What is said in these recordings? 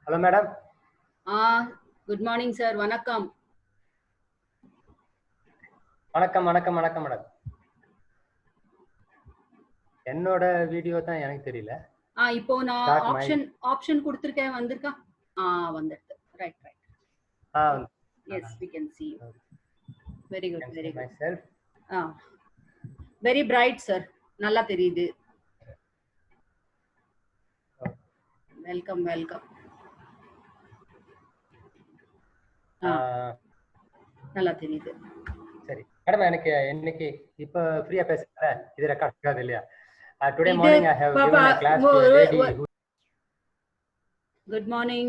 Hello, madam. Good morning, sir. Vanakkam. வணக்கம் வணக்கம் வணக்கம் மேடம். என்னோட வீடியோ தான் எனக்கு தெரியல. இப்போ நான் ஆப்ஷன் கொடுத்திருக்கேன் வந்திருக்கா? வந்திருக்கு. Right. Yes, we can see you. Very good, very good. Myself. Very bright, sir. நல்லா தெரியுது. Welcome. நல்லா தெரியுது. சரி மேடம், எனக்கு இன்னைக்கு இப்ப ஃப்ரீயா பேசுறேன். இது ரெக்கார்ட் ஆகாது இல்லையா? Today morning I have given a class to a lady who... Good morning,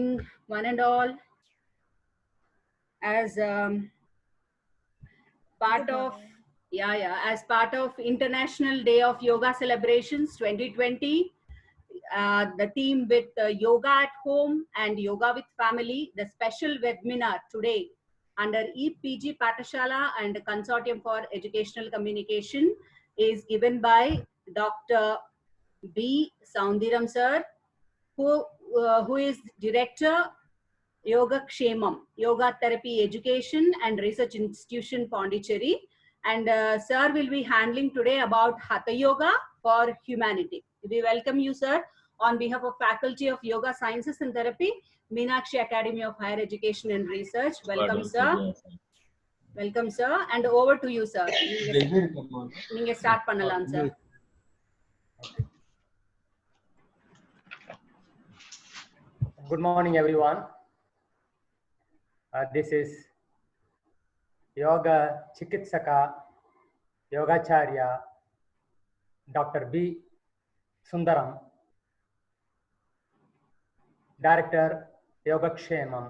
one and all. As part of International Day of Yoga Celebrations 2020, the theme with Yoga at Home and Yoga with Family, the special webinar today under EPG Pathshala and Consortium for Educational Communication is given by Dr. B. Soundiram sir, who is Director Yoga Kshemam, Yoga Therapy Education and Research Institution, Pondicherry. And sir will be handling today about Hatha Yoga for Humanity. We welcome you, sir, on behalf of Faculty of Yoga Sciences and Therapy, Meenakshi Academy of Higher Education and Research. Welcome, sir. Welcome, sir. And over to you, sir. Ninge start pannalam, sir. Good morning, everyone. This is Yoga Chikitsaka, Yogacharya, Dr. B. Sundaram, Director, Yoga Kshemam,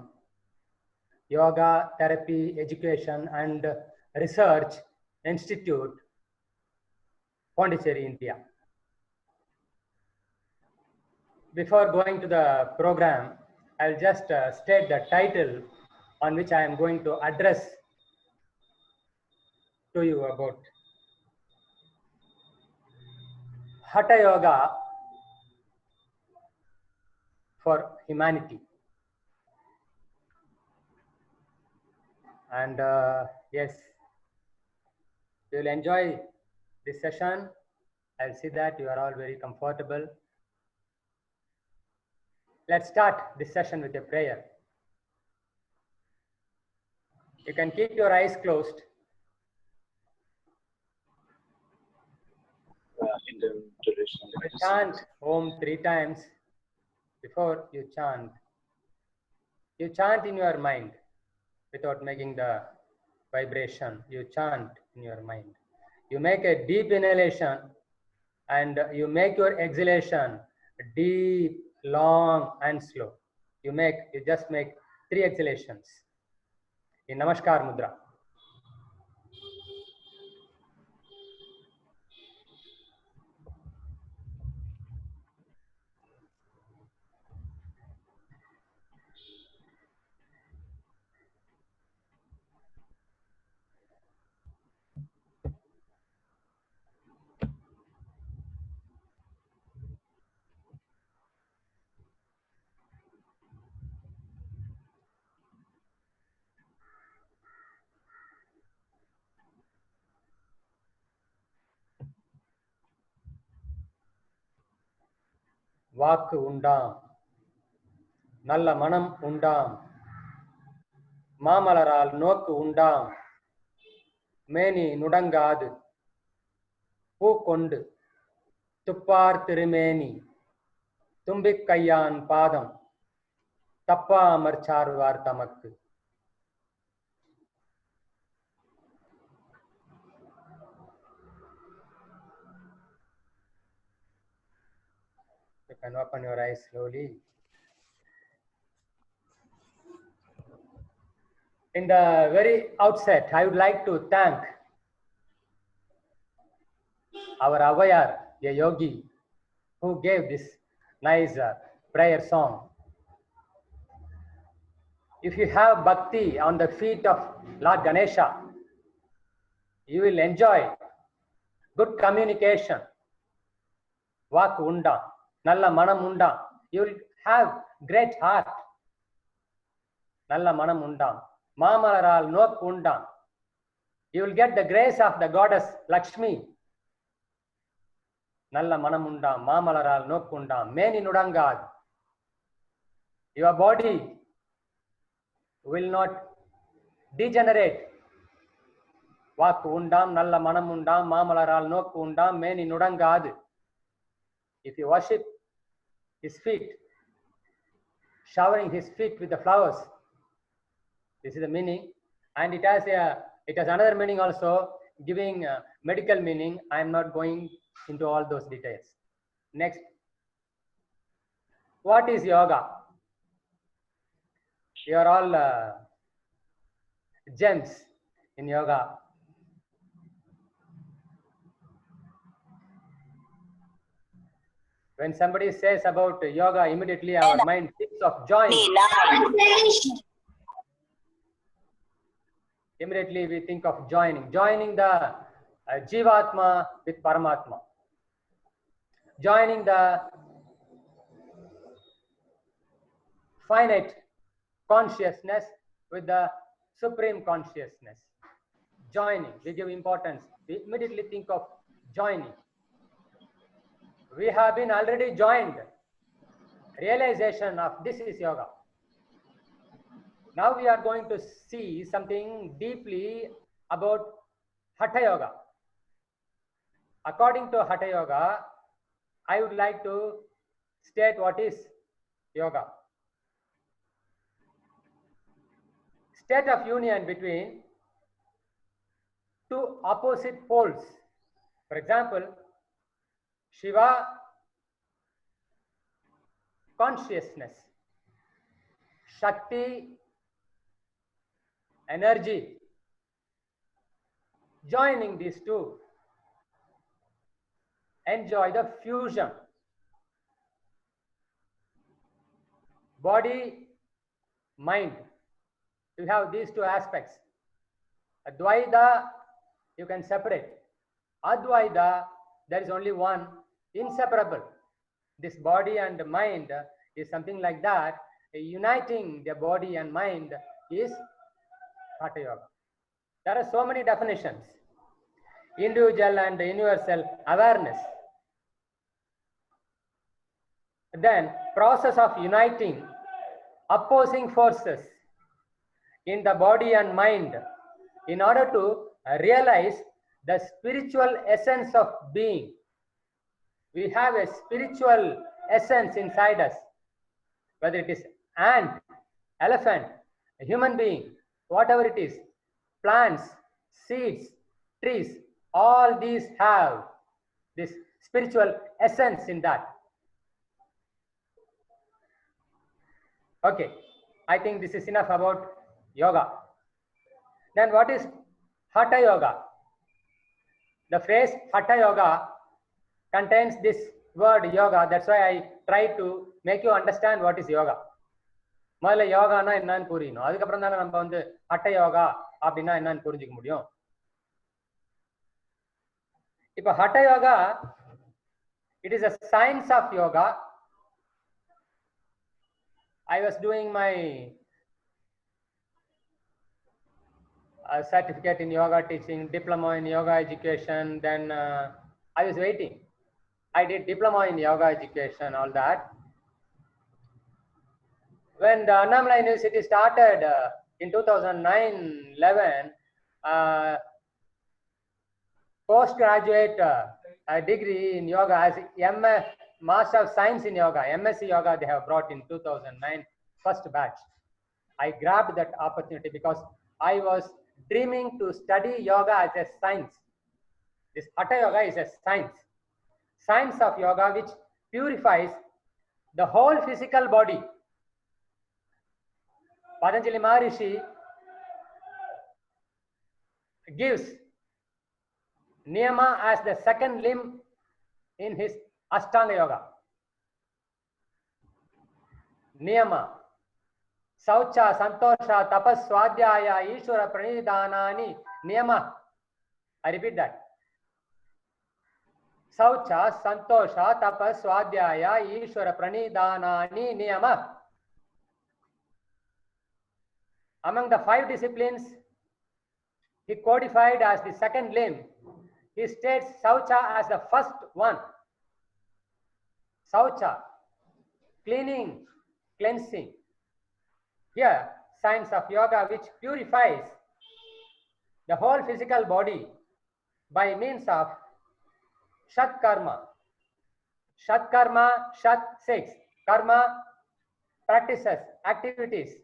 Yoga Therapy Education and Research Institute, Pondicherry, India. Before going to the program, I'll just state the title on which I am going to address to you about Hatha Yoga for Humanity. And yes, you will enjoy this session. I'll see that you are all very comfortable. Let's start this session with a prayer. You can keep your eyes closed. In the traditional chant Om 3 times. Before you chant in your mind without making the vibration. You chant in your mind. You make a deep inhalation and you make your exhalation deep, long and slow. You just make 3 exhalations in Namaskar Mudra. வாக்கு உண்டாம், நல்ல மனம் உண்டாம், மாமலரால் நோக்கு உண்டாம், மேனி நுடங்காது, பூ கொண்டு துப்பார் திருமேனி, தும்பிக் கையான் பாதம், தப்பாமற் சார்வார் தமக்கு. You can open your eyes slowly. In the very outset, I would like to thank our Avayar, a yogi, who gave this nice prayer song. If you have bhakti on the feet of Lord Ganesha, you will enjoy good communication. Vaak unda, nalla manam unda. You will have great heart நல்ல மனம் உண்டாம். மாமலரால் நோக்கு உண்டாம். You will get the grace of the goddess Lakshmi. நல்ல மனம் உண்டாம். மாமலரால் நோக்கு உண்டாம். மேனி நுடங்காது. Your body will not degenerate. வாக்கு உண்டாம், நல்ல மனம் உண்டாம், மாமலரால் நோக்கு உண்டாம், மேனி நுடங்காது. If you worship his feet, showering his feet with the flowers, this is the meaning, and it has another meaning also, giving medical meaning. I am not going into all those details. Next, what is yoga? You are all gems in yoga. When somebody says about yoga, immediately our mind thinks of joining. Immediately we think of joining the Jivatma with Paramatma, joining the finite consciousness with the supreme consciousness. Joining, we give importance. We immediately think of joining. We have been already joined. Realization of this is yoga. Now we are going to see something deeply about Hatha Yoga. According to Hatha Yoga, I would like to state what is yoga. State of union between two opposite poles. For example, Shiva, consciousness, Shakti, energy. Joining these two, enjoy the fusion. Body, mind. You have these two aspects. Advaita, you can separate. Advaita, there is only one, inseparable. This body and mind is something like that. Uniting the body and mind is Hatha Yoga. There are so many definitions. Individual and universal awareness. Then process of uniting opposing forces in the body and mind in order to realize the spiritual essence of being. We have a spiritual essence inside us, whether it is ant, elephant, a human being, whatever it is, plants, seeds, trees, all these have this spiritual essence in that. Okay, I think this is enough about yoga. Then what is Hatha Yoga? The phrase Hatha Yoga contains this word yoga. That's why I try to make you understand what is yoga. முதல்ல யோகானா என்னன்னு புரியணும். அதுக்கப்புறம் தானே நம்ம வந்து ஹட்ட யோகா அப்படின்னா என்னன்னு புரிஞ்சுக்க முடியும். இப்போ ஹட்ட yoga, it is a science of yoga. I was doing my certificate in yoga teaching, diploma in yoga education. Then I was waiting. I did diploma in yoga education, all that. When the Annamalai University started in 2009-11, postgraduate degree in yoga as Master of Science in Yoga, MSc Yoga, they have brought in 2009, first batch. I grabbed that opportunity because I was dreaming to study yoga as a science. This Hatha Yoga is a science. Science of yoga which purifies the whole physical body. Patanjali Maharishi gives Niyama as the second limb in his Ashtanga Yoga. Niyama, Saucha, Santosha, Tapas, Swadhyaya, Ishvara, Pranidhanani, Niyama. I repeat that. Saucha, Santosha, Tapas, Swadhyaya, Ishvara, Pranidhanani, Niyama. Among the 5 disciplines he codified as the second limb, he states Saucha as the first one. Saucha, cleaning, cleansing. Here, science of yoga which purifies the whole physical body by means of Shat Karma. Shat Karma, Shat 6. Karma, practices, activities.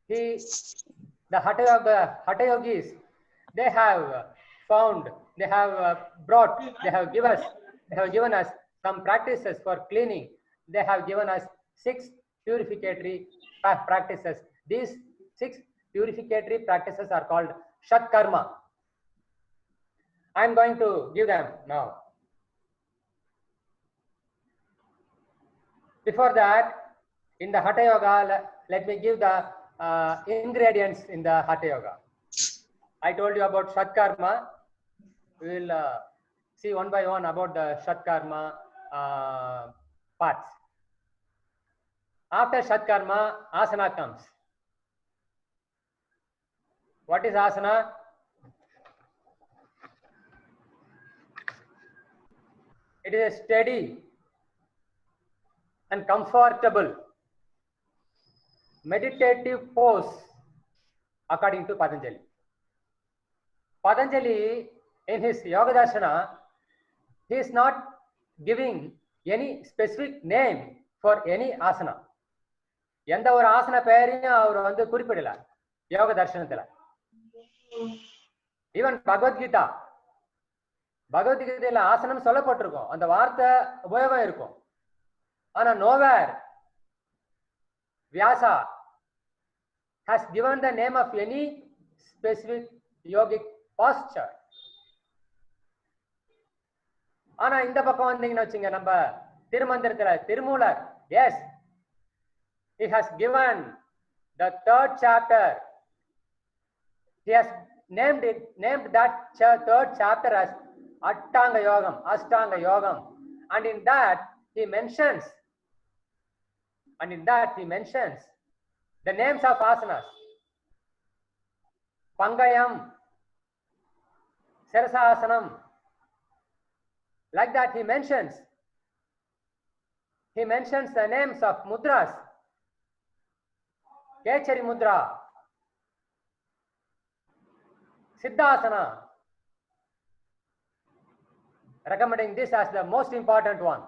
The Hatha Yogis, they have found, they have brought, they have given us some practices for cleaning. They have given us 6 purificatory practices. These 6 purificatory practices are called Shat Karma. I am going to give them now. Before that, in the Hatha Yoga, let me give the ingredients in the Hatha Yoga. I told you about Shat Karma. We will see one by one about the Shat Karma parts. After Shat Karma, asana comes. What is asana? It is a steady and comfortable meditative pose according to Patanjali. Patanjali, in his Yoga Darshana, he is not giving any specific name for any asana. எந்த ஒரு ஆசன பெயரையும் அவர் வந்து குறிப்பிடல யோக தர்ஷனத்துல. Even பகவத்கீதையில ஆசனம் சொல்லப்பட்டிருக்கும், அந்த வார்த்தை உபயோகம் இருக்கும். ஆனா nowhere Vyasa has given the name of any specific yogic posture. ஆனா இந்த பக்கம் வந்தீங்கன்னு வச்சுங்க, நம்ம திருமந்திரத்துல Thirumoolar, yes, he has given the 3rd chapter. He has named that 3rd chapter as Ashtanga Yogam, and in that he mentions the names of asanas. Pangayam, Sirasasanam. Like that he mentions the names of mudras. Kechari Mudra, Siddhasana, recommending this as the most important one.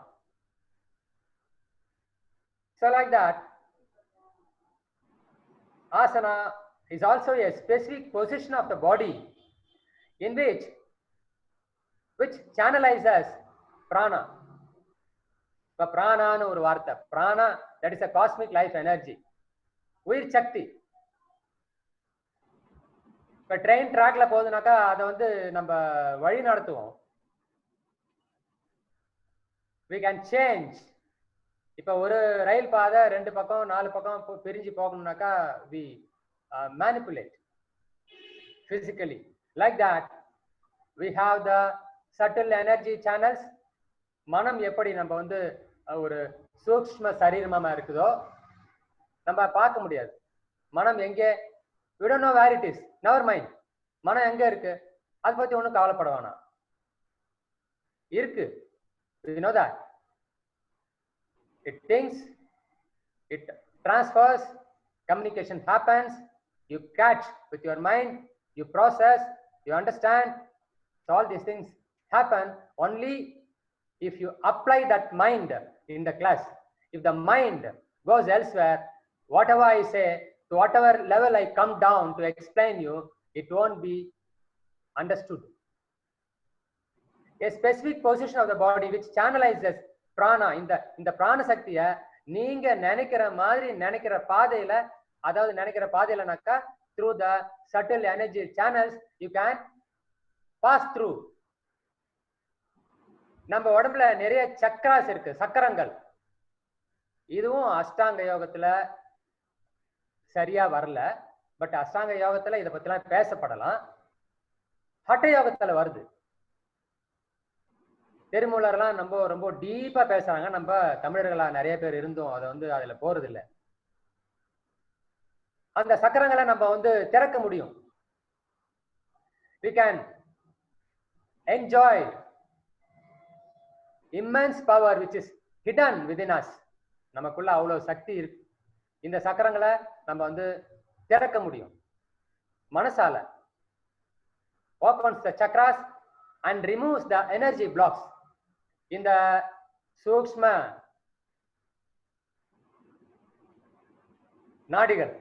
So like that, asana is also a specific position of the body in which channelizes prana. So prana nu oru vaartha, prana, that is a cosmic life energy. உயிர் சக்தி. இப்ப train ட்ராக்ல போகுதுனாக்கா அதை வந்து நம்ம வழி நடத்துவோம். we can change. இப்ப ஒரு ரயில் பாதை 2 பக்கம் 4 பக்கம் பிரிஞ்சு போகணும்னாக்கா we manipulate physically. Like that we have the subtle energy channels. மனம் எப்படி நம்ம வந்து ஒரு சூக்ஷ்ம சரீரமா இருக்குதோ நம்ம பார்க்க முடியாது. மனம் எங்கே, we don't know where it is, never mind. மனம் எங்க இருக்கு, அதை பத்தி ஒன்றும் கவலைப்பட வேணாம். இருக்கு, you know that. It thinks, it transfers, communication happens, you catch with your mind, you process, you understand. So all these things happen only if you apply that mind in the class. If the mind goes elsewhere, whatever I say, to whatever level I come down to explain you, it won't be understood. A specific position of the body which channelizes prana, in the prana saktiya நீங்க நினைக்கிற மாதிரி நினைக்கிற பாதையில, அதாவது நினைக்கிற பாதையிலனாக்கா through the subtle energy channels you can pass through. நம்ம உடம்புல நிறைய சக்கராஸ் இருக்கு, சக்கரங்கள். இதுவும் அஷ்டாங்க யோகத்துல சரியா வரல, பட் அஷ்டாங்க யோகத்துல இதை பத்திலாம் பேசப்படலாம். ஹட்ட யோகத்துல வருது. திருமூலர்லாம் நம்ம ரொம்ப டீப்பா பேசுறாங்க. நம்ம தமிழர்களா நிறைய பேர் இருந்தோம், அதை வந்து அதுல போறது இல்லை. அந்த சக்கரங்களை நம்ம வந்து திறக்க முடியும். We can enjoy immense power which is hidden within us. நமக்குள்ள அவ்வளவு சக்தி இருக்கு. இந்த சக்கரங்களை நம்ம வந்து திறக்க முடியும் மனசால. Opens the chakras and removes the energy blocks. இந்த சூக்ஷ்ம நாடிகள்,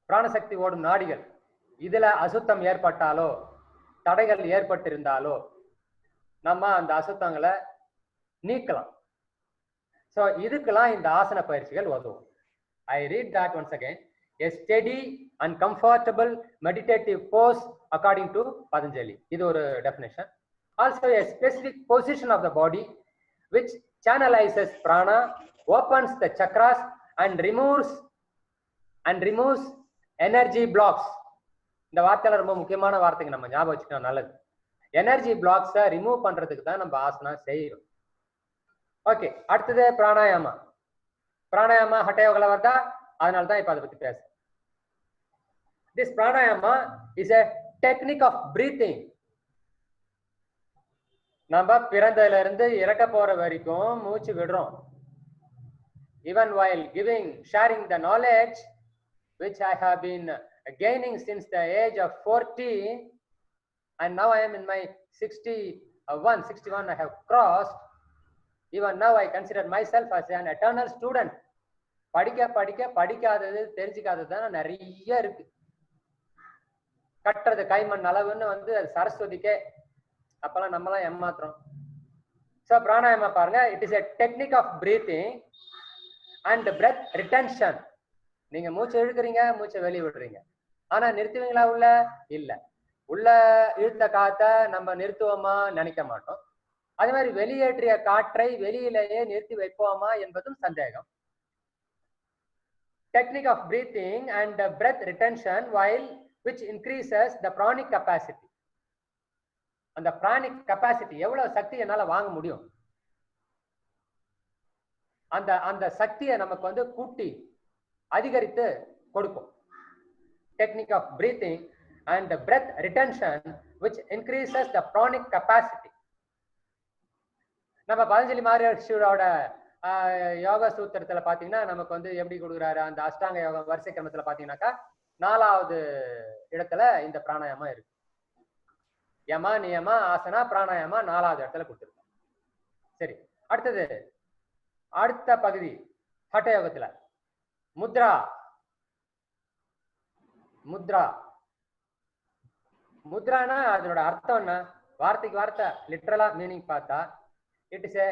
பிராணசக்தி ஓடும் நாடிகள், இதுல அசுத்தம் ஏற்பட்டாலோ தடைகள் ஏற்பட்டிருந்தாலோ நம்ம அந்த அசுத்தங்களை நீக்கலாம். சோ இதுக்கெல்லாம் இந்த ஆசன பயிற்சிகள் உதவும். I read that once again. A steady and comfortable meditative pose according to Patanjali. இது ஒரு definition. Also a specific position of the body which channelizes prana, opens the chakras and removes energy blocks. இந்த வார்த்தையில ரொம்ப முக்கியமான வார்த்தைங்க, நம்ம ஞாபகம் வச்சுக்கணும், நல்லது. எனர்ஜி பிளாக்ஸை ரிமூவ் பண்றதுக்கு தான் நம்ம ஆசனா செய்யறோம். ஓகே, அடுத்தது பிராணாயாமா. பிராணாயாமா ஹட்டயோகல வருதா, அதனால தான் இப்ப அதை பத்தி பேச. This pranayama is a technique of breathing. நம்ம பிறந்ததுல இருந்து இறக்க போற வரைக்கும் மூச்சு விடுறோம். Even while sharing the knowledge which I have been gaining since the age of 14, and now I am in my 61 I have crossed. Even now I consider myself as an eternal student. படிக்காதது தெரிஞ்சுக்காதது தான் நிறைய இருக்கு. கட்டுறது கைமண் அளவுன்னு வந்து அது சரஸ்வதிக்கே, அப்பெல்லாம் நம்மளாம் ஏமாத்துறோம். So pranayama பாருங்க, it is a technique of breathing and breath retention. நீங்க மூச்சை இழுக்கிறீங்க, மூச்சை வெளியே விடுறீங்க, ஆனா நிறுத்துவீங்களா? இல்ல. உள்ள இழுத்த காத்தை நம்ம நிறுத்துவோமா? நினைக்க மாட்டோம். அதே மாதிரி வெளியேற்றிய காற்றை வெளியிலேயே நிறுத்தி வைப்போமா என்பதும் சந்தேகம். Technique of breathing and breath retention which increases the pranic capacity. அந்த pranic capacity எவ்வளவு சக்தி என்னால வாங்க முடியும், அந்த சக்தியை நமக்கு வந்து கூட்டி அதிகரித்து கொடுக்கும். Technique of breathing and breath retention which increases the pranic capacity. நம்ம பதஞ்சலி மகரிஷியோட யோக சூத்திரத்துல பாத்தீங்கன்னா நமக்கு வந்து எப்படி கொடுக்குறாரு, அந்த அஷ்டாங்க யோக வரிசை கிரமத்துல பாத்தீங்கன்னாக்கா 4வது இடத்துல இந்த பிராணாயாமம் இருக்கு. யமா நியமா ஆசனா பிராணாயாமா 4வது இடத்துல கொடுத்துருக்கோம். சரி, அடுத்த பகுதி ஹட்ட யோகத்துல முத்ரா. முத்ரானா அதனோட அர்த்தம் என்ன? வார்த்தைக்கு வார்த்தை லிட்டரலா மீனிங் பார்த்தா இட் இஸ் எ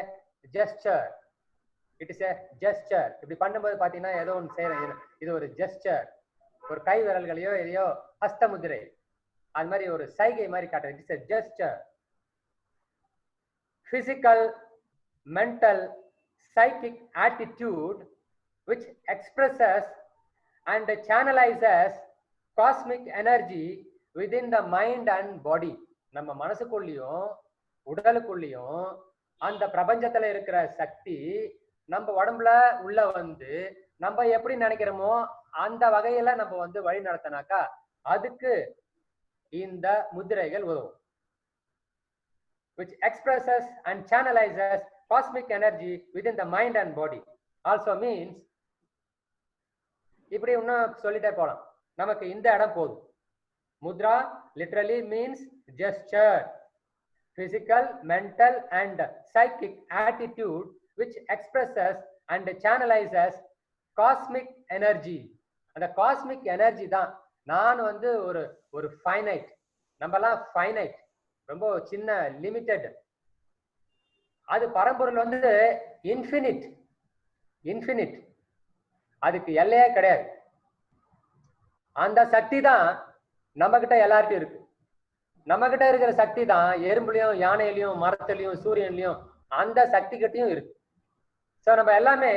ஜெஸ்டர். இப்படி பண்ணும்போது பாத்தீங்கன்னா ஏதோ ஒன்று செய்யறேன், இது ஒரு ஜெஸ்டர். ஒரு கை விரல்களையோ எதையோ ஹஸ்த முதிரை, அது மாதிரி ஒரு சைகை மாதிரி காட்டுறது. It's a gesture. Physical, mental, psychic attitude which expresses and channelizes cosmic energy within the mind and body. நம்ம மனசுக்குள்ளேயும் உடலுக்குள்ளேயும் அந்த பிரபஞ்சத்துல இருக்கிற சக்தி நம்ம உடம்புல உள்ள வந்து நம்ம எப்படி நினைக்கிறோமோ அந்த வகையில நம்ம வந்து வழி நடத்தினாக்கா அதுக்கு இந்த முதிரைகள் உதவும். Which expresses and channelizes cosmic energy within the mind and body. Also means, இப்படி இன்னும் சொல்லிட்டே போலாம். நமக்கு இந்த இடம் போதும். Mudra literally means gesture, physical, mental and psychic attitude which expresses and channelizes cosmic energy. அந்த cosmic energy தான் நான் வந்து ஒரு finite, நம்மலாம் finite, ரொம்ப சின்ன லிமிட்டட். அது பரம்பொருள் வந்து இன்ஃபினிட், அதுக்கு எல்லையே கிடையாது. அந்த சக்தி தான் நம்ம கிட்ட எல்லார்ட்டும் இருக்கு. நம்ம கிட்ட இருக்கிற சக்தி தான் எறும்புலையும் யானையிலையும் மரத்துலையும் சூரியன்லையும் அந்த சக்தி கிட்டையும் இருக்கு. ஸோ நம்ம எல்லாமே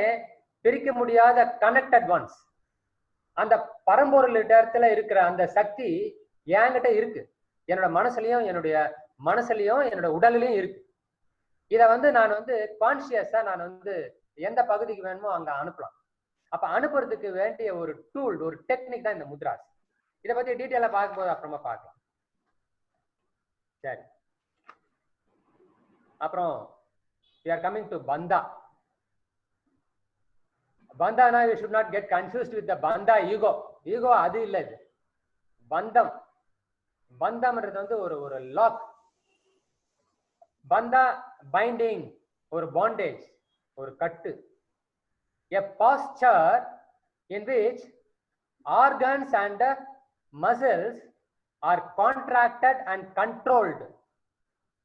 பிரிக்க முடியாத கனெக்டட் ஒன்ஸ். அந்த பரம்பொருள் இடத்துல இருக்கிற அந்த சக்தி என்கிட்ட இருக்கு, என்னோட மனசுலயும் என்னோட உடலிலையும் இருக்கு. இதை வந்து நான் வந்து கான்சியஸா நான் வந்து எந்த பகுதிக்கு வேணுமோ அங்க அனுப்பலாம். அப்ப அனுப்புறதுக்கு வேண்டிய ஒரு டூல், ஒரு டெக்னிக் தான் இந்த முத்ராஸ். இதை பத்தி டீட்டெயிலா பார்க்கும்போது அப்புறமா பார்க்கலாம். சரி, அப்புறம் we are coming to bandha. Bandhana, you should not get confused with the bandha ego. Ego அது இல்ல, இது பந்தம். பந்தம்ன்றது வந்து ஒரு லாக். பந்தா பைண்டிங், ஒரு பாண்டேஜ், ஒரு கட்டு. A posture in which organs and muscles are contracted and controlled.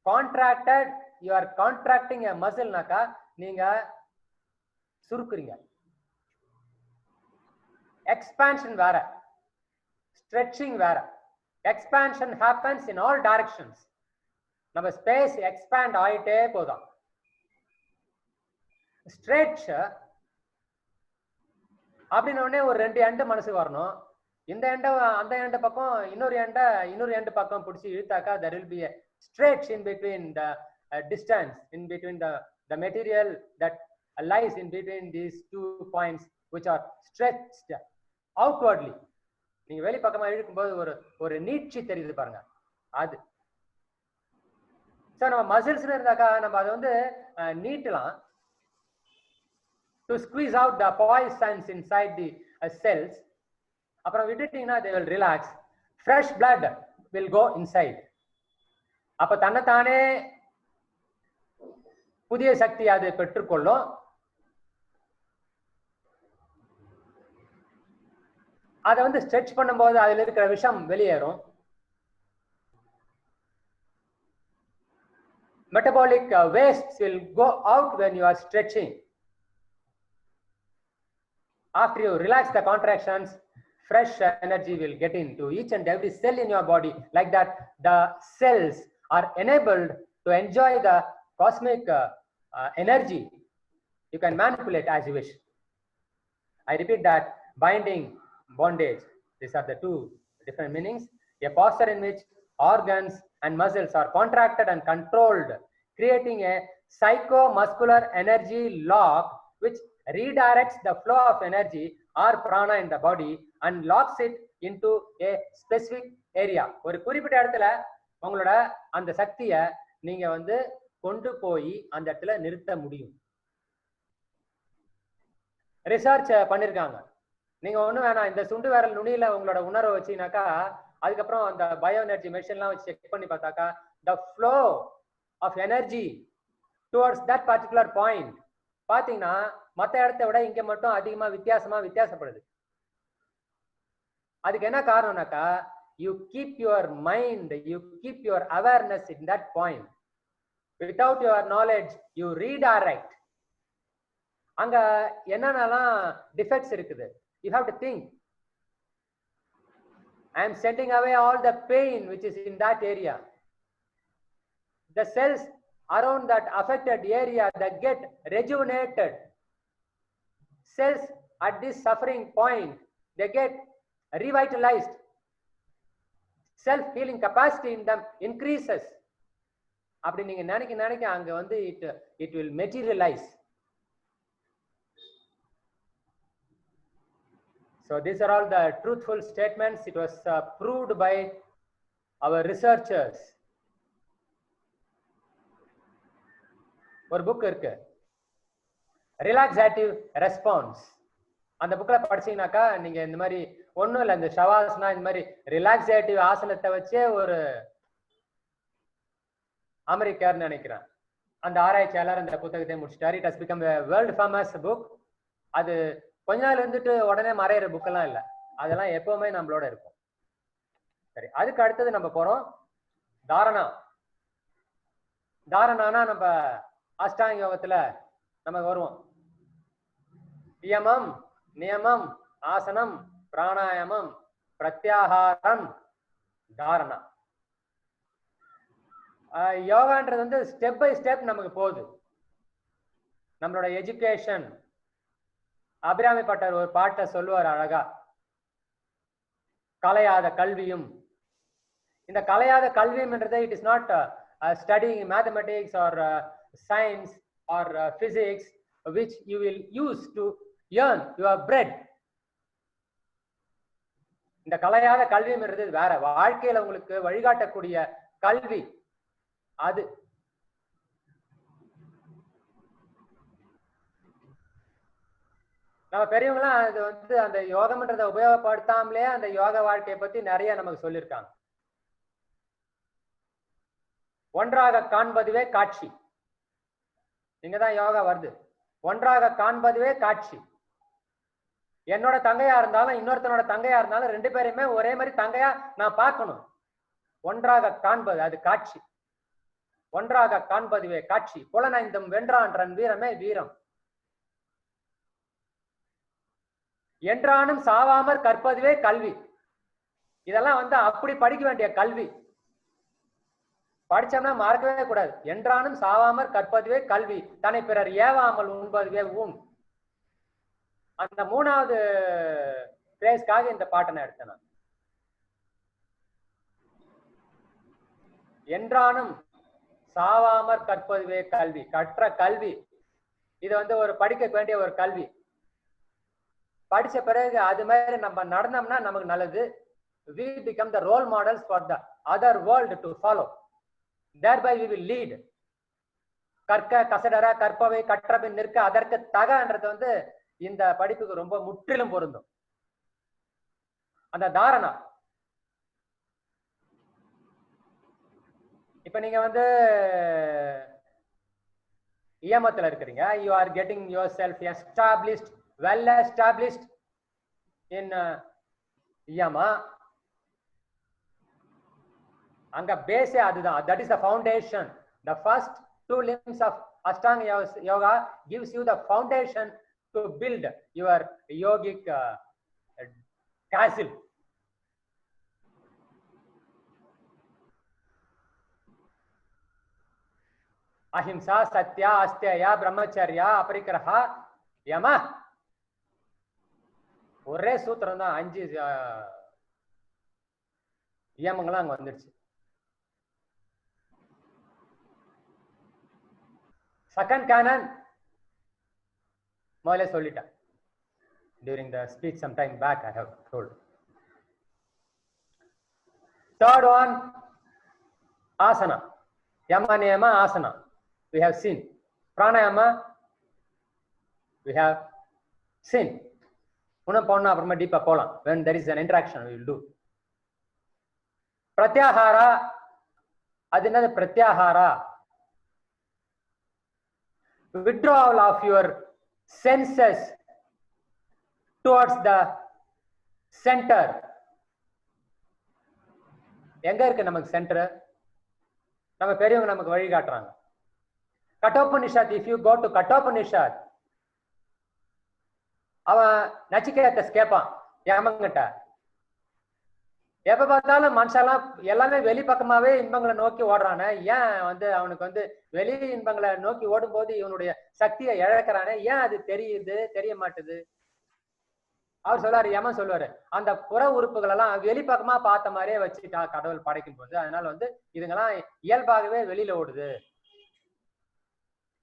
Contracted, you are contracting a muscle naka, நீங்க சுருக்குறீங்க. Expansion வேற, stretching வேற. Expansion happens in all directions. நம்ம ஸ்பேஸ் எக்ஸ்பேண்ட் ஆயிட்டே போதும். ஸ்ட்ரெச் அப்படின்னே ஒரு 2 எண்டு மனசுக்கு வரணும். இந்த எண்டை அந்த எண்டு பக்கம், இன்னொரு எண்டு பக்கம் பிடிச்சி இழுத்தாக்கா there will be a stretch in between the distance, in between the material that lies in between these 2 points which are stretched outwardly. நீங்க வெளி பக்கமா இழுக்கும்போது ஒரு நீட்சி தெரியுது பாருங்க, அது. ஸோ நம்ம மசில்ஸ் இருந்தாக்கா நம்ம அதை வந்து நீட்டலாம். To squeeze out the poisons inside the cells. அப்புறம் விட்டுட்டீங்கன்னா they will relax. Fresh blood will go inside. அப்ப தன்னைத்தானே புதிய சக்தி அது பெற்றுக்கொள்ளும். அதை வந்து ஸ்ட்ரெச் பண்ணும்போது அதுல இருக்கிற விஷம் வெளியேறும். Metabolic wastes will go out when you are stretching. After you relax the contractions, fresh energy will get into each and every cell in your body. Like that, the cells are enabled to enjoy the cosmic energy. You can manipulate as you wish. I repeat that: binding, bondage. These are the 2 different meanings. A posture in which organs and muscles are contracted and controlled, creating a psychomuscular energy lock which redirects the flow of energy or prana in the body and locks it into a specific area. ஒரு குறிப்பிட்ட இடத்துல உங்களோட அந்த சக்தியை நீங்க வந்து கொண்டு போய் அந்த இடத்துல நிறுத்த முடியும். ரிசர்ச் பண்ணிருக்காங்க. நீங்க ஒண்ணு வேணாம், இந்த சுண்டு விரல் நுனியில உங்களோட உணர்வை வச்சீங்கன்னாக்கா, அதுக்கப்புறம் அந்த பயோ எனர்ஜி மெஷின்லாம் வச்சு செக் பண்ணி பார்த்தாக்கா, the flow of energy towards that particular point பாத்தீங்கன்னா மற்ற இடத்தை விட இங்க மட்டும் அதிகமா வித்தியாசப்படுது. அதுக்கு என்ன காரணம்னாக்கா, you keep your mind, you keep your awareness in that point. Without your knowledge, you redirect. அங்க என்னென்னலாம் டிஃபெக்ட்ஸ் இருக்குது, you have to think. I am sending away all the pain which is in that area. The cells around that affected area that get rejuvenated. Cells at this suffering point, they get revitalized. Self-healing capacity in them increases. அப்படி நீங்க நினைக்க அங்க வந்து it will materialize. So these are all the truthful statements. It was proved by our researchers. ஒரு book இருக்கு, ரிலாக்ஸேட்டிவ் response. அந்த புக்ல படிச்சீங்கன்னாக்கா நீங்க இந்த மாதிரி ஒண்ணும் இல்லை, இந்த ஷவாஸ்னா இந்த மாதிரி ரிலாக்ஸேட்டிவ் ஆசனத்தை வச்சே ஒரு அமெரிக்கார்னு நினைக்கிறேன் அந்த ஆராய்ச்சியாளர் அந்த புத்தகத்தை முடிச்சிட்டாரு. It has become a world famous book. அது கொஞ்ச நாள் இருந்துட்டு உடனே மறையிற புக்கெல்லாம் இல்லை, அதெல்லாம் எப்பவுமே நம்மளோட இருக்கும். சரி, அதுக்கு அடுத்தது நம்ம போறோம் தாரணா. தாரணானா நம்ம அஷ்டாங்க யோகத்துல நமக்கு வருவோம். யமம், நியமம், ஆசனம், பிராணாயாமம், பிரத்யாகாரம், தாரணா. யோகான்றது வந்து ஸ்டெப் பை ஸ்டெப் நமக்கு போகுது. நம்மளோட எஜுகேஷன், அபிராமி பட்டர் ஒரு பாட்டை சொல்லுவார் அழகா, கலையாத கல்வியும். இந்த கலையாத கல்வியும்ன்றது it is not studying mathematics or science or physics which you will use to earn your bread. இந்த கலையாத கல்விங்கிறது வேற. வாழ்க்கையில உங்களுக்கு வழிகாட்டக்கூடிய கல்வி அது. நம்ம பெரியவங்களாம் அது வந்து அந்த யோகம்ன்றதை உபயோகப்படுத்தாமலே அந்த யோக வாழ்க்கையை பத்தி நிறைய நமக்கு சொல்லியிருக்காங்க. ஒன்றாக காண்பதுவே காட்சி. இங்கதான் யோகா வருது. ஒன்றாக காண்பதுவே காட்சி. என்னோட தங்கையா இருந்தாலும் இன்னொருத்தனோட தங்கையா இருந்தாலும் ரெண்டு பேருமே ஒரே மாதிரி தங்கையா நான் பார்க்கணும். ஒன்றாக காண்பது அது காட்சி. ஒன்றாக காண்பதுவே காட்சி. புலனைந்தும் வென்றான்றன் வீரமே வீரம். என்றானும் சாவாமற் கற்பதுவே கல்வி. இதெல்லாம் வந்து அப்படி படிக்க வேண்டிய கல்வி. படிச்சோம்னா மறக்கவே கூடாது. என்றானும் சாவாமற் கற்பதுவே கல்வி, தன்னை பிறர் ஏவாமல் உண்பதுவே ஊன். அந்த மூணாவது பிரேஸ்க்காக இந்த பாட்டை நான் எடுத்தேன். என்றானும் சாவாமற் கற்பதுவே கல்வி. கற்ற கல்வி இது வந்து ஒரு படிக்க வேண்டிய ஒரு கல்வி. படிச்ச பிறகு அது மாதிரி நம்ம நடந்தோம்னா நமக்கு நல்லது. We become the role models for the other world to follow. Thereby we will lead. கற்க கசடர கற்பவை கற்றபின் நிற்க அதற்கு தகன்றது வந்து இந்த படிப்புக்கு ரொம்ப முற்றிலும் பொருந்தும். அந்த தாரணா. இப்ப நீங்க வந்து இயமத்துல இருக்கிறீங்க. You are getting yourself established, well established in iyama. Anga base adudha. That is the foundation. The first two limbs of Ashtanga yoga gives you the foundation to build your yogic castle. Ahimsa, Satya, Asteya, Brahmacharya, Aparigraha, Yama. ஒரே சூத்திரம் தான். 5 நியமங்களும் அங்க வந்துருச்சு. Second Canon முதல்ல சொல்லிட்டேன். During the speech some time back I have told. Third one, asana. Yama niyama asana we have seen. Pranayama we have seen. இன்னும் போனா அப்புறமா டீப்பா போலாம். When there is an interaction we will do. பிரத்யாஹாரா அது என்னது? பிரத்யாஹாரா withdrawal of your senses towards the center. எங்க இருக்கு நமக்கு சென்டர்? நம்ம பெரியவங்க நமக்கு வழி காட்டுறாங்க. Kathopanishad. If you go to Kathopanishad, அவன் நச்சிகேதஸ் கேட்பான் யமங்கிட்ட, எப்ப பார்த்தாலும் மனுஷெல்லாம் எல்லாமே வெளி பக்கமாவே இன்பங்களை நோக்கி ஓடுறானே, ஏன் வந்து அவனுக்கு வந்து வெளி இன்பங்களை நோக்கி ஓடும் போது இவனுடைய சக்தியை இழக்கிறானே, ஏன் அது தெரியுது தெரிய மாட்டுது? அவர் சொல்றாரு, யமன் சொல்லுவாரு, அந்த புற உறுப்புகள் எல்லாம் வெளிப்பக்கமா பார்த்த மாதிரியே வச்சுட்டா கடவுள் படைக்கும் போது, அதனால வந்து இதுங்கெல்லாம் இயல்பாகவே வெளியில ஓடுது.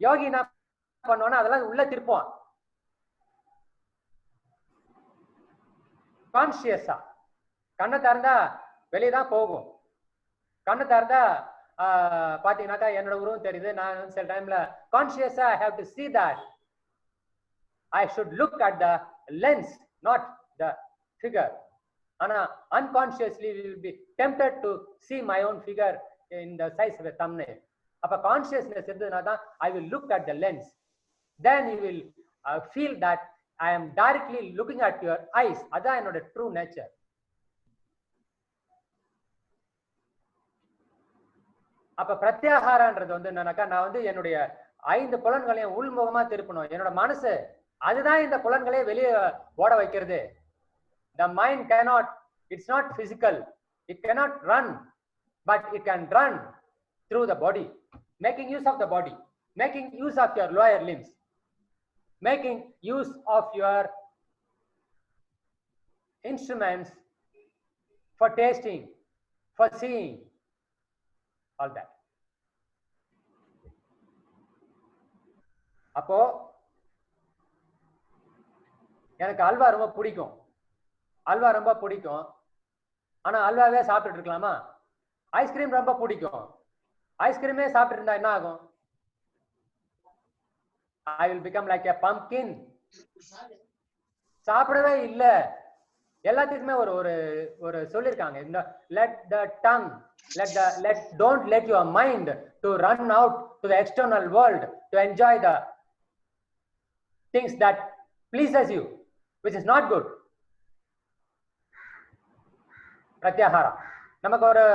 யோகி என்ன பண்ணுவான்னா அதெல்லாம் உள்ள திருப்புவான். கான்சியஸா கண்ணை திறந்தா வெளியதான் போகும். கண்ணை திறந்தா பாத்தீங்கன்னாக்கா என்னோட உருவம் தெரியுது. நான் சில டைம்ல கான்சியஸா I have to see that I should look at the lens, not the figure. ஆனா unconsciously we will be tempted to see my own figure in the size of a thumbnail. அப்ப கான்சியஸ்னஸ் இருந்ததுனா தான் I will look at the lens. Then you will feel that I am directly looking at your eyes. அதான் என்னோட true nature. அப்ப பிரத்யாகாரன்றது வந்து என்னன்னாக்கா, நான் வந்து என்னுடைய 5 புலன்களையும் உள்முகமா திருப்பணும். என்னோட மனசு அதுதான் இந்த புலன்களை வெளியே ஓட வைக்கிறது. The mind cannot, it's not physical, it cannot run, but it can run through the body, making use of the body, making use of your lower limbs, making use of your instruments for tasting, for seeing, all that. அப்போ எனக்கு அல்வா ரொம்ப பிடிக்கும், அல்வா ரொம்ப பிடிக்கும், ஆனா அல்வாவே சாப்பிட்டுட்டு இருக்கலாமா? Ice cream ரொம்ப பிடிக்கும், ஐஸ்கிரீமே சாப்பிட்டு இருந்தா என்ன ஆகும்? I will become like a pumpkin. சாப்பிடவே இல்ல. எல்லாத்துக்குமே ஒரு ஒரு ஒரு சொல்லிருக்காங்க, இந்த let the tongue, don't let your mind to run out to the external world to enjoy the things that pleases you, which is not good. பிரத்யாஹாரா. நமக்கு ஒரு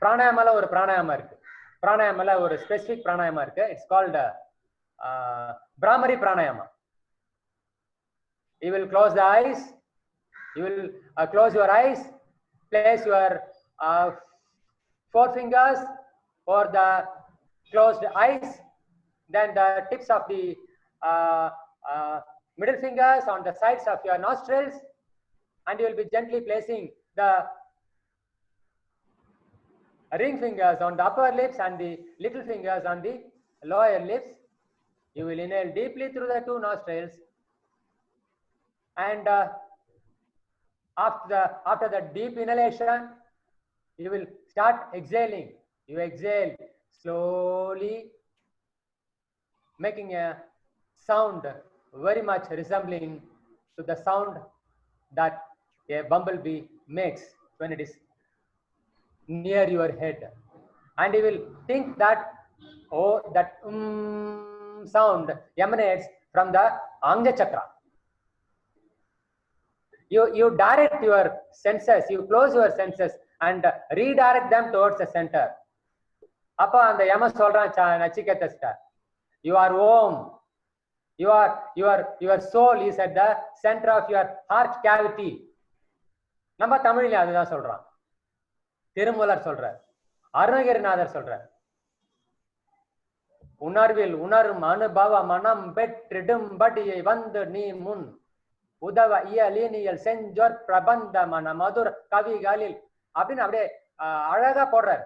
பிராணாயாமல ஒரு பிராணாயாமம் இருக்கு, பிராணாயாமல ஒரு ஸ்பெசிபிக் பிராணாயாமம் இருக்கு. It's called Brahmari pranayama. You will close the eyes, you will close your eyes, place your four fingers over the closed eyes, then the tips of the middle fingers on the sides of your nostrils, and you will be gently placing the ring fingers on the upper lips and the little fingers on the lower lips. You will inhale deeply through the two nostrils, and after the deep inhalation, you will start exhaling. You exhale slowly, making a sound very much resembling to the sound that a bumblebee makes when it is near your head. And you will think that, oh, that sound emanates from the Anga Chakra. You direct your senses, you close your senses and redirect them towards the center. அப்ப அந்த யம சொல்றான் நச்சிகேதஸ்ட, you are Om, your soul is at the center of your heart cavity. நம்ம தமிழ்ல அதுதான் சொல்றான், திருமூலர் சொல்றார், அருணகிரிநாதர் சொல்றார். உணர்வில் உணரும் அனுபவ மனம் பெற்றிடும்படியை வந்து நீ முன் உதவ இயலினியல் செஞ்சொற் பிரபந்த மன மதுர கவிகளில் அப்படின்னு அப்படியே அழகா போடுறார்.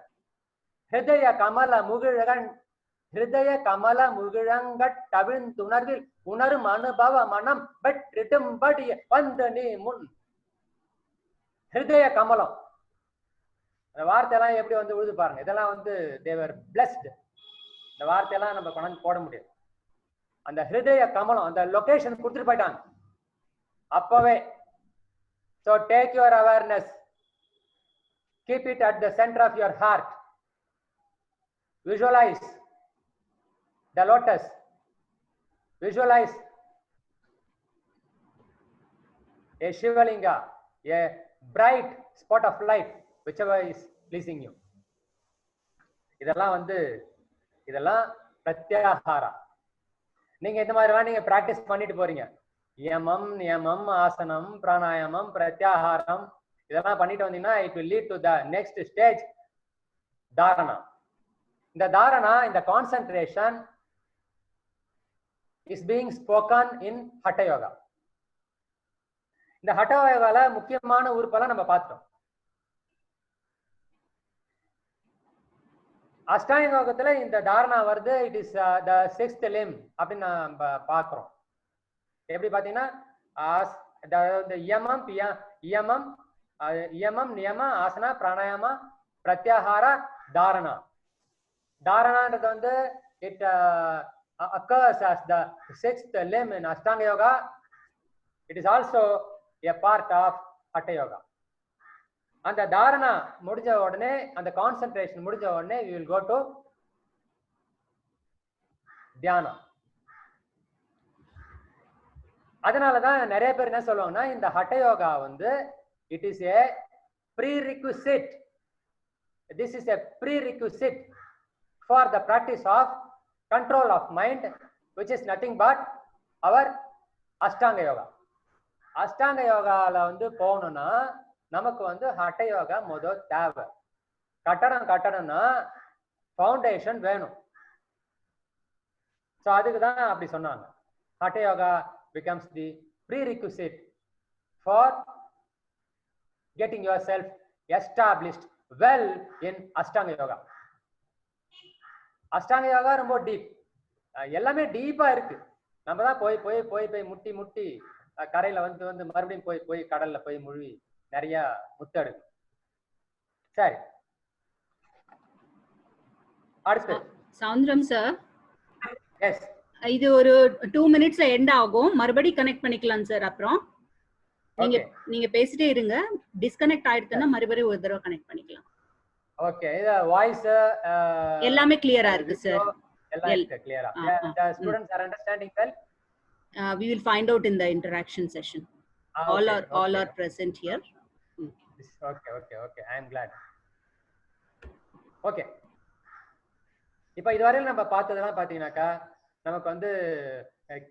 ஹிருதய கமல முகிழங்கட் தவிழ்ந்துணர்வில் உணரும் அனுபவ மனம் பெற்றிடும்படியை வந்து நீ முன். ஹிருதய கமலம், அந்த வார்த்தையெல்லாம் எப்படி வந்து உழுது பாருங்க. இதெல்லாம் வந்து தேவர் பிளஸ்ட். இந்த வார்த்தையெல்லாம் நம்ம கொண்டாந்து போட முடியாது. அந்த ஹிருதய கமலம், அந்த லொகேஷன் கொடுத்துட்டு போயிட்டாங்க அப்பவே. So take your awareness, keep it at the center of your heart, visualize the lotus, visualize a Shivalinga, a bright spot of light, whichever is pleasing you. இதெல்லாம் பிரத்யாஹாரா. நீங்க இந்த மாதிரிலாம் நீங்க பிராக்டிஸ் பண்ணிட்டு போறீங்க. யமம் நியமம் ஆசனம் பிராணாயாமம் பிரத்யாஹாரம் இதெல்லாம் பண்ணிட்டு வந்தீங்கன்னா it will lead to the next stage, dharana. இந்த தாரணா, இந்த concentration is being spoken in Hatha Yoga. இந்த Hatha Yogaல முக்கியமான உறுப்பெல்லாம் நம்ம பார்த்தோம். அஷ்டாங்க யோகத்துல இந்த தாரணா வருது. It is the sixth limb அப்படின்னு நம்ம பார்க்கிறோம். எப்படி பார்த்தீங்கன்னா யமம் நியம ஆசனா பிராணாயாமா பிரத்யாஹாரா தாரணா. தாரணான்றது வந்து it occurs as the sixth limb in Ashtanga Yoga. It is also a part of Hatha Yoga. அந்த தாரணா முடிஞ்ச உடனே, அந்த கான்சென்ட்ரேஷன் முடிஞ்ச உடனே we will go to தியானம். அதனாலதான் நிறைய பேர் என்ன சொல்லுவாங்கன்னா, இந்த ஹட்ட யோகா வந்து it is a prerequisite. This is a prerequisite for the practice of control of mind, which is nothing but our Ashtanga Yoga. Ashtanga Yogaல வந்து போகணும்னா நமக்கு வந்து ஹட்ட யோகா முதல் தேவை. கட்டடம்னா ஃபவுண்டேஷன் வேணும். ஸோ அதுக்கு தான் அப்படி சொன்னாங்க. ஹட்ட yoga becomes the prerequisite for getting yourself established well in Ashtanga Yoga. Ashtanga Yoga ரொம்ப டீப், எல்லாமே டீப்பா இருக்கு. நம்ம தான் போய் முட்டி கரையில வந்து மறுபடியும் போய் கடல்ல போய் முழுவி நிறைய முத்தெடுக்கும். சரி, அடுத்து சவுந்தரம் சார், எஸ், இது ஒரு 2 minutesல எண்ட் ஆகும். மறுபடி கனெக்ட் பண்ணிக்கலாம் சார். அப்புறம் நீங்க பேசிட்டே இருங்க. டிஸ்கனெக்ட் ஆயிடுச்சுன்னா மறுபடியும் ஒரு தடவை கனெக்ட் பண்ணிக்கலாம். ஓகே, இது வாய்ஸ் எல்லாமே கிளியரா இருக்கு சார். எல்லாம் கிளியரா? The students are understanding well? We will find out in the interaction session. All are present here. Okay, I am glad. Okay, இப்போ இதுவரையில நம்ம பார்த்ததெல்லாம் பாத்தீங்கன்னாக்கா நமக்கு வந்து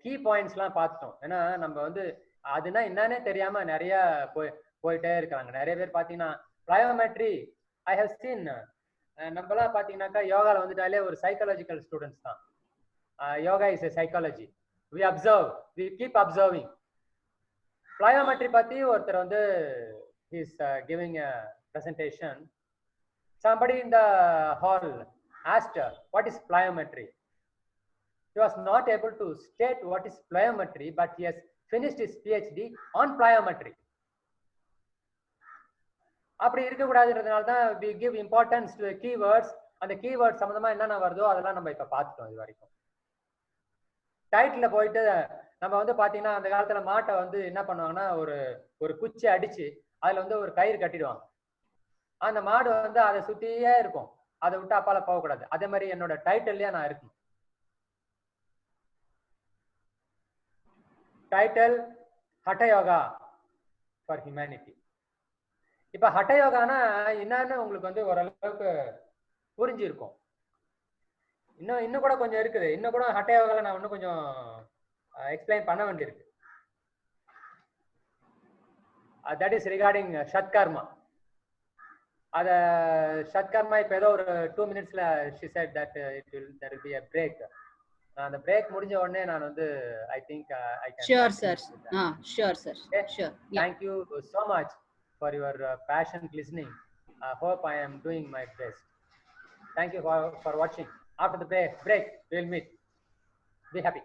கீ பாயிண்ட்ஸ்லாம் பார்த்துட்டோம். ஏன்னா நம்ம வந்து அதுனா என்னன்னே தெரியாம நிறைய போயிட்டே இருக்காங்க. நிறைய பேர் பாத்தீங்கன்னா plyometry I have seen, நம்மளாம் பாத்தீங்கன்னாக்கா யோகால வந்துட்டாலே ஒரு சைக்காலஜிக்கல் ஸ்டூடெண்ட்ஸ் தான். Yoga is a psychology. We observe, we keep observing. Plyometry பத்தி ஒருத்தர் வந்து he is giving a presentation. Somebody in the hall asked what is plyometry. He was not able to state what is plyometry, but he has finished his PhD on plyometry. அப்படி இருக்கக்கூடாதுன்றதுனால தான் we give importance to the keywords. அந்த keyword சம்பந்தமா என்னென்ன வருதோ அதெல்லாம் நம்ம இப்ப பார்த்துட்டோம். இது வரைக்கும் டைட்டில் போயிட்டு நம்ம வந்து பாத்தீங்கன்னா அந்த காலத்துல மாட்டை வந்து என்ன பண்ணுவாங்கன்னா ஒரு குச்சி அடிச்சு அதுல வந்து ஒரு கயிறு கட்டிடுவாங்க. அந்த மாடு வந்து அதை சுத்தியே இருக்கும், அதை விட்டு அப்பால போகக்கூடாது. அதே மாதிரி என்னோட டைட்டில்லயே நான் இருக்கணும். Title Hatha yoga for humanity. இப்ப ஹட்ட யோகானா என்னன்னு உங்களுக்கு வந்து ஓரளவுக்கு புரிஞ்சிருக்கும். இன்னும் கூட கொஞ்சம் இருக்குது. இன்னும் கூட ஹட்ட யோகால நான் இன்னும் கொஞ்சம் எக்ஸ்பிளைன் பண்ண வேண்டியிருக்கு. That is regarding shatkarma. அத ஷட்கர்மா இப்ப ஏதோ ஒரு 2 minutesல she said that there will be a break. அந்த பிரேக் முடிஞ்ச உடனே நான் வந்து I think I can. Sure sir. Sure sir. Okay? Sure. Thank you so much for your passionate listening. I hope I am doing my best. Thank you for watching. After the break we will meet. Be happy.